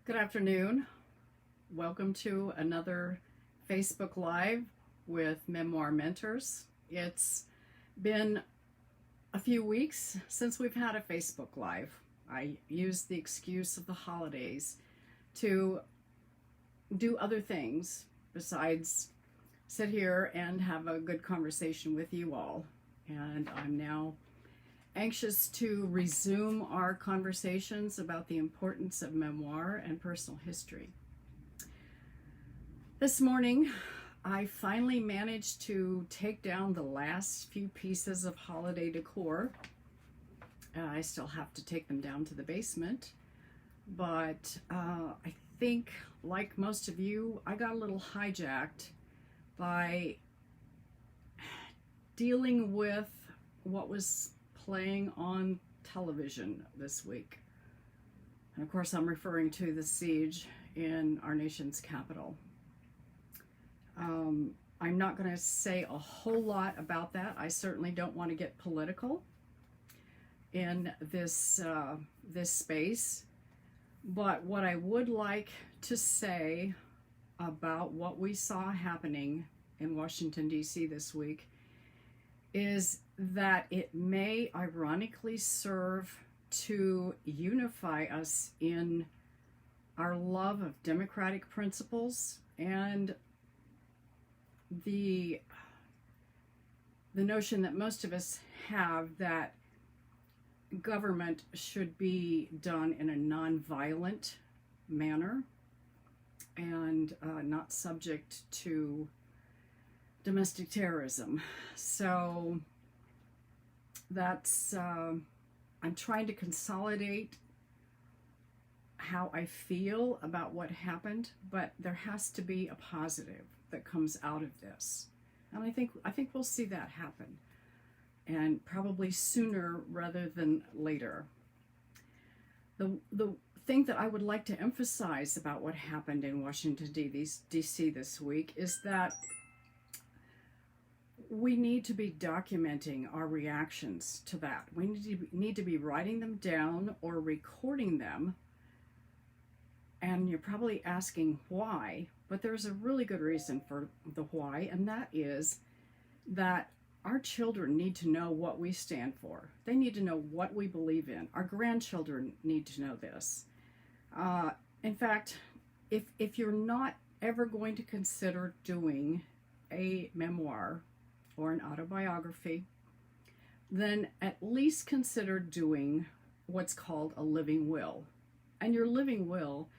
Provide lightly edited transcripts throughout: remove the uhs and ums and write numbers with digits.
Good afternoon. Welcome to another Facebook Live with Memoir Mentors. It's been a few weeks since we've had a Facebook Live. I used the excuse of the holidays to do other things besides sit here and have a good conversation with you all. And I'm now anxious to resume our conversations about the importance of memoir and personal history. This morning, I finally managed to take down the last few pieces of holiday decor. I still have to take them down to the basement, but I think, like most of you, I got a little hijacked by dealing with what was playing on television this week. And of course, I'm referring to the siege in our nation's capital. I'm not going to say a whole lot about that. I certainly don't want to get political in this space. But what I would like to say about what we saw happening in Washington, D.C. this week is that it may ironically serve to unify us in our love of democratic principles and the notion that most of us have that government should be done in a nonviolent manner and not subject to domestic terrorism. So that's I'm trying to consolidate how I feel about what happened, but there has to be a positive that comes out of this. And I think we'll see that happen, and probably sooner rather than later. The thing that I would like to emphasize about what happened in Washington, D.C. this week is that we need to be documenting our reactions to that. We need to be writing them down or recording them. And you're probably asking why, but there's a really good reason for the why, and that is that our children need to know what we stand for. They need to know what we believe in. Our grandchildren need to know this. In fact, if you're not ever going to consider doing a memoir or an autobiography, then at least consider doing what's called a living will. And your living will,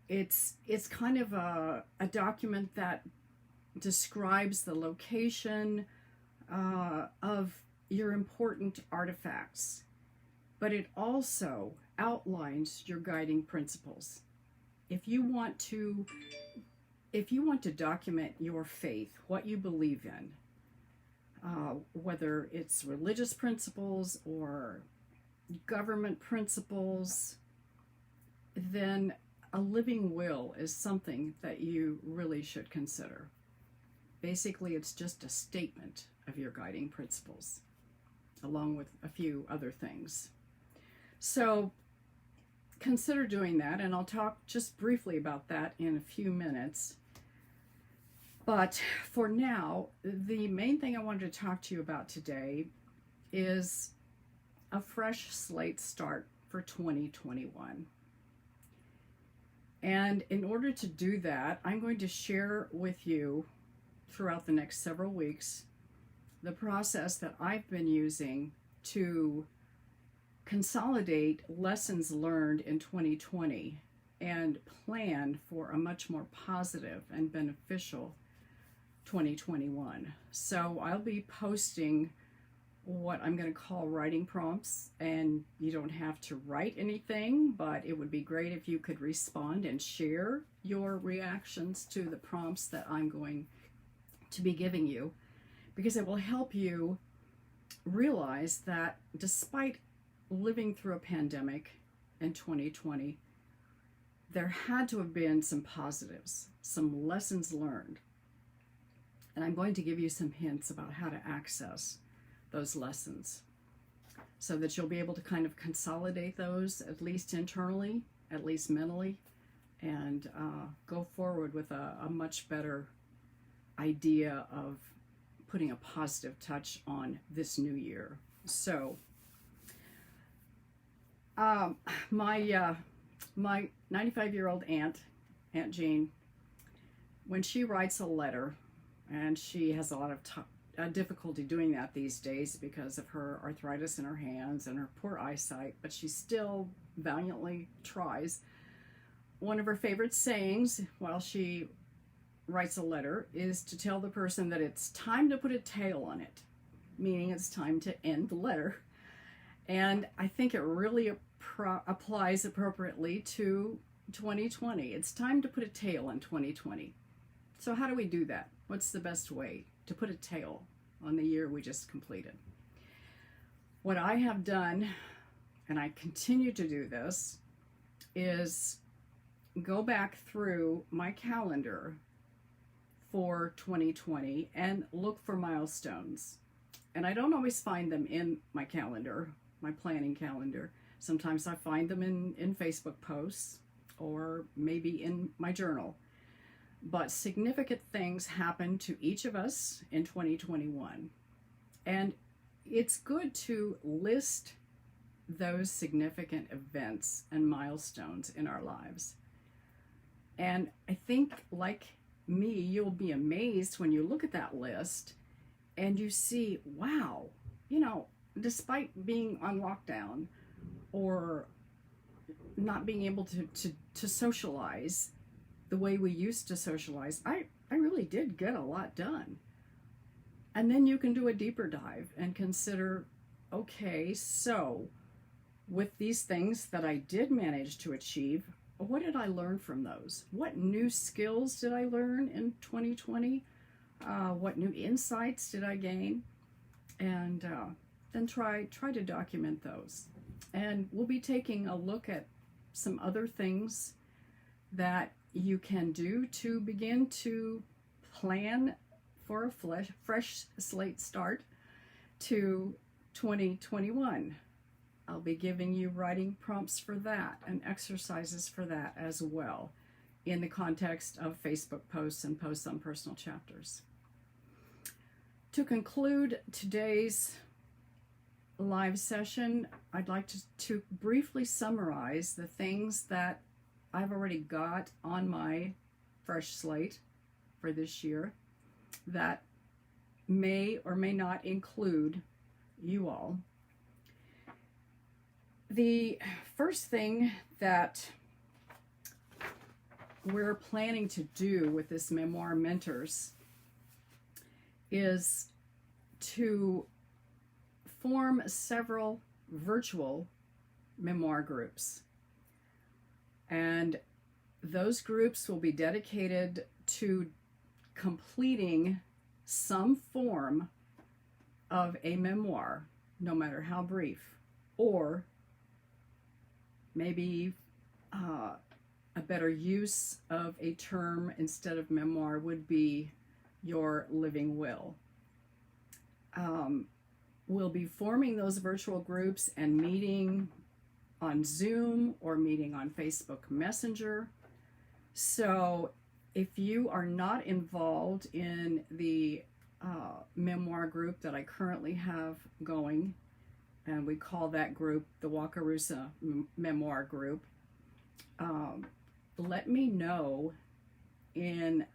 it's kind of a document that describes the location of your important artifacts, but it also outlines your guiding principles. If you want to document your faith, what you believe in, whether it's religious principles or government principles, then a living will is something that you really should consider. Basically, it's just a statement of your guiding principles, along with a few other things. So consider doing that, and I'll talk just briefly about that in a few minutes. But for now, the main thing I wanted to talk to you about today is a fresh slate start for 2021. And in order to do that, I'm going to share with you throughout the next several weeks the process that I've been using to consolidate lessons learned in 2020 and plan for a much more positive and beneficial 2021. So I'll be posting what I'm going to call writing prompts, and you don't have to write anything, but it would be great if you could respond and share your reactions to the prompts that I'm going to be giving you, because it will help you realize that despite living through a pandemic in 2020, there had to have been some positives, some lessons learned. And I'm going to give you some hints about how to access those lessons so that you'll be able to kind of consolidate those, at least internally, at least mentally, and go forward with a much better idea of putting a positive touch on this new year. So my 95-year-old Aunt Jean, when she writes a letter, and she has a lot of difficulty doing that these days because of her arthritis in her hands and her poor eyesight, but she still valiantly tries. One of her favorite sayings while she writes a letter is to tell the person that it's time to put a tail on it, meaning it's time to end the letter. And I think it really applies appropriately to 2020. It's time to put a tail on 2020. So how do we do that? What's the best way to put a tail on the year we just completed? What I have done, and I continue to do this, is go back through my calendar for 2020 and look for milestones. And I don't always find them in my calendar, my planning calendar. Sometimes I find them in Facebook posts or maybe in my journal. But significant things happen to each of us in 2021. And it's good to list those significant events and milestones in our lives. And I think, like me, you'll be amazed when you look at that list and you see, wow, despite being on lockdown or not being able to socialize the way we used to socialize, I really did get a lot done. And then you can do a deeper dive and consider, okay, so with these things that I did manage to achieve, what did I learn from those? What new skills did I learn in 2020? What new insights did I gain? And then try to document those. And we'll be taking a look at some other things that you can do to begin to plan for a fresh slate start to 2021. I'll be giving you writing prompts for that and exercises for that as well in the context of Facebook posts and posts on personal chapters. To conclude today's live session, I'd like to briefly summarize the things that I've already got on my fresh slate for this year that may or may not include you all. The first thing that we're planning to do with this Memoir Mentors is to form several virtual memoir groups. And those groups will be dedicated to completing some form of a memoir, no matter how brief, or maybe a better use of a term instead of memoir would be your living will. We'll be forming those virtual groups and meeting on Zoom or meeting on Facebook Messenger. So if you are not involved in the memoir group that I currently have going, and we call that group the Wakarusa Memoir Group, let me know in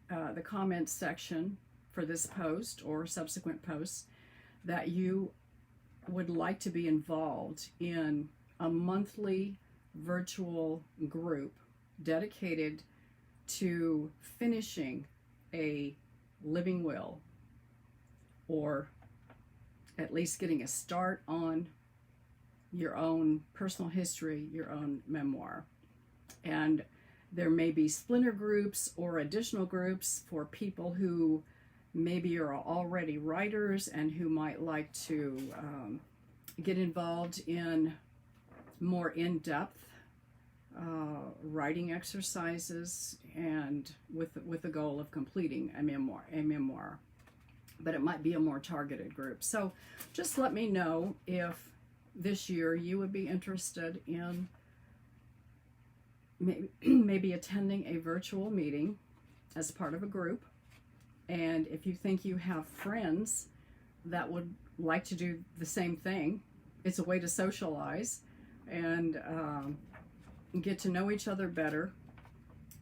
the comments section for this post or subsequent posts that you would like to be involved in a monthly virtual group dedicated to finishing a living will, or at least getting a start on your own personal history, your own memoir. And there may be splinter groups or additional groups for people who maybe are already writers and who might like to get involved in more in-depth writing exercises and with the goal of completing a memoir. But it might be a more targeted group. So just let me know if this year you would be interested in maybe attending a virtual meeting as part of a group. And if you think you have friends that would like to do the same thing, it's a way to socialize and get to know each other better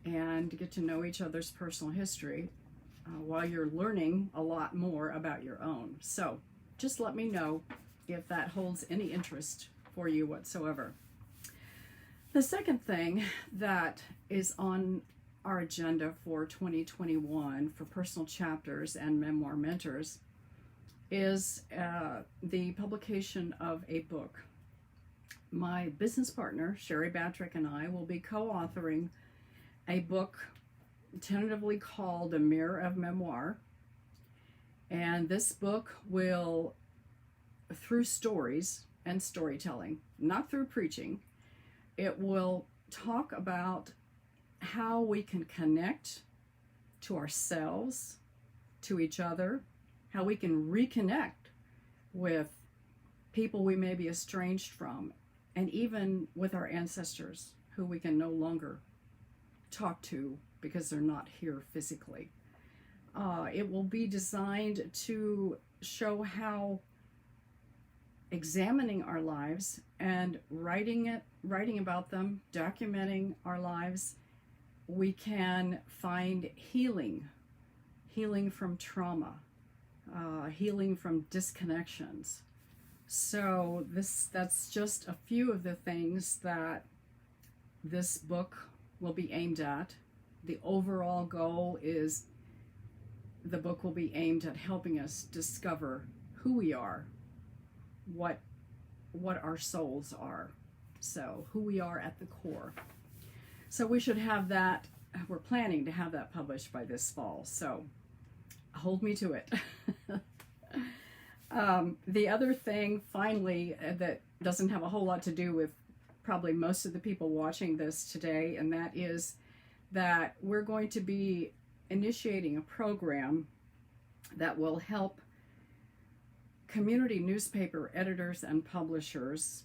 and get to know each other's personal history while you're learning a lot more about your own. So just let me know if that holds any interest for you whatsoever. The second thing that is on our agenda for 2021 for personal chapters and memoir mentors is the publication of a book. My business partner, Sherry Batrick, and I will be co-authoring a book tentatively called A Mirror of Memoir. And this book will, through stories and storytelling, not through preaching, it will talk about how we can connect to ourselves, to each other, how we can reconnect with people we may be estranged from, and even with our ancestors who we can no longer talk to because they're not here physically. It will be designed to show how examining our lives and writing about them, documenting our lives, we can find healing from trauma, healing from disconnections. So that's just a few of the things that this book will be aimed at. The overall goal is the book will be aimed at helping us discover who we are, what our souls are, so who we are at the core. So we should have that, we're planning to have that published by this fall, so hold me to it. The other thing, finally, that doesn't have a whole lot to do with probably most of the people watching this today, and that is that we're going to be initiating a program that will help community newspaper editors and publishers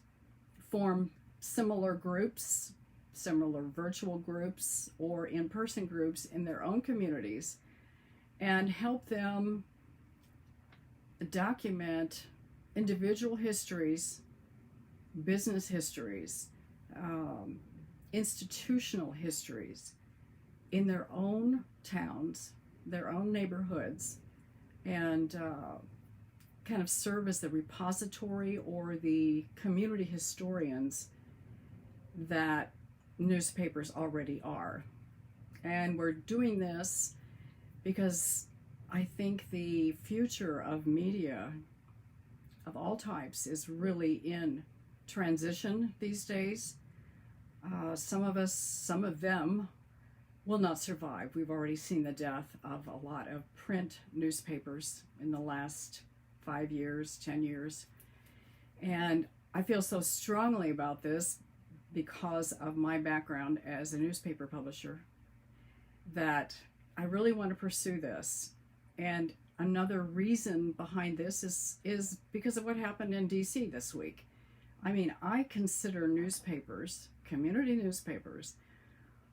form similar groups, similar virtual groups, or in-person groups in their own communities, and help them document individual histories, business histories, institutional histories in their own towns, their own neighborhoods, and kind of serve as the repository or the community historians that newspapers already are. And we're doing this because I think the future of media of all types is really in transition these days. Some of them will not survive. We've already seen the death of a lot of print newspapers in the last 5 years, 10 years. And I feel so strongly about this because of my background as a newspaper publisher that I really want to pursue this. And another reason behind this is because of what happened in DC this week. I mean, I consider newspapers, community newspapers,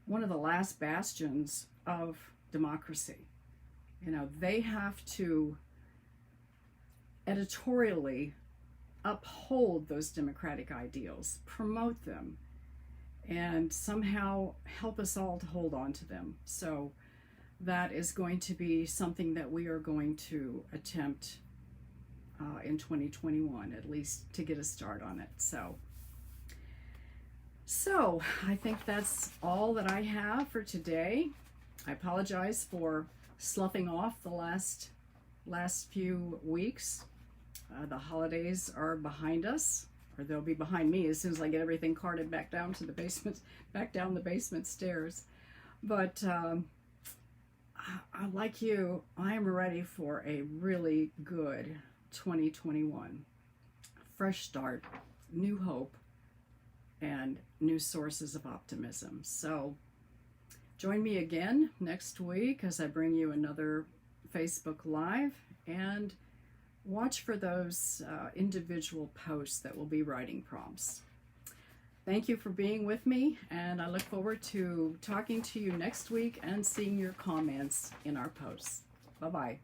one of the last bastions of democracy. You know, they have to editorially uphold those democratic ideals, promote them, and somehow help us all to hold on to them. So that is going to be something that we are going to attempt in 2021, at least to get a start on it. So I think that's all that I have for today. I apologize for sloughing off the last few weeks. The holidays are behind us, or they'll be behind me as soon as I get everything carted back down to the basement, back down the basement stairs. But like you, I am ready for a really good 2021. Fresh start, new hope, and new sources of optimism. So join me again next week as I bring you another Facebook Live, and watch for those individual posts that will be writing prompts. Thank you for being with me, and I look forward to talking to you next week and seeing your comments in our posts. Bye-bye.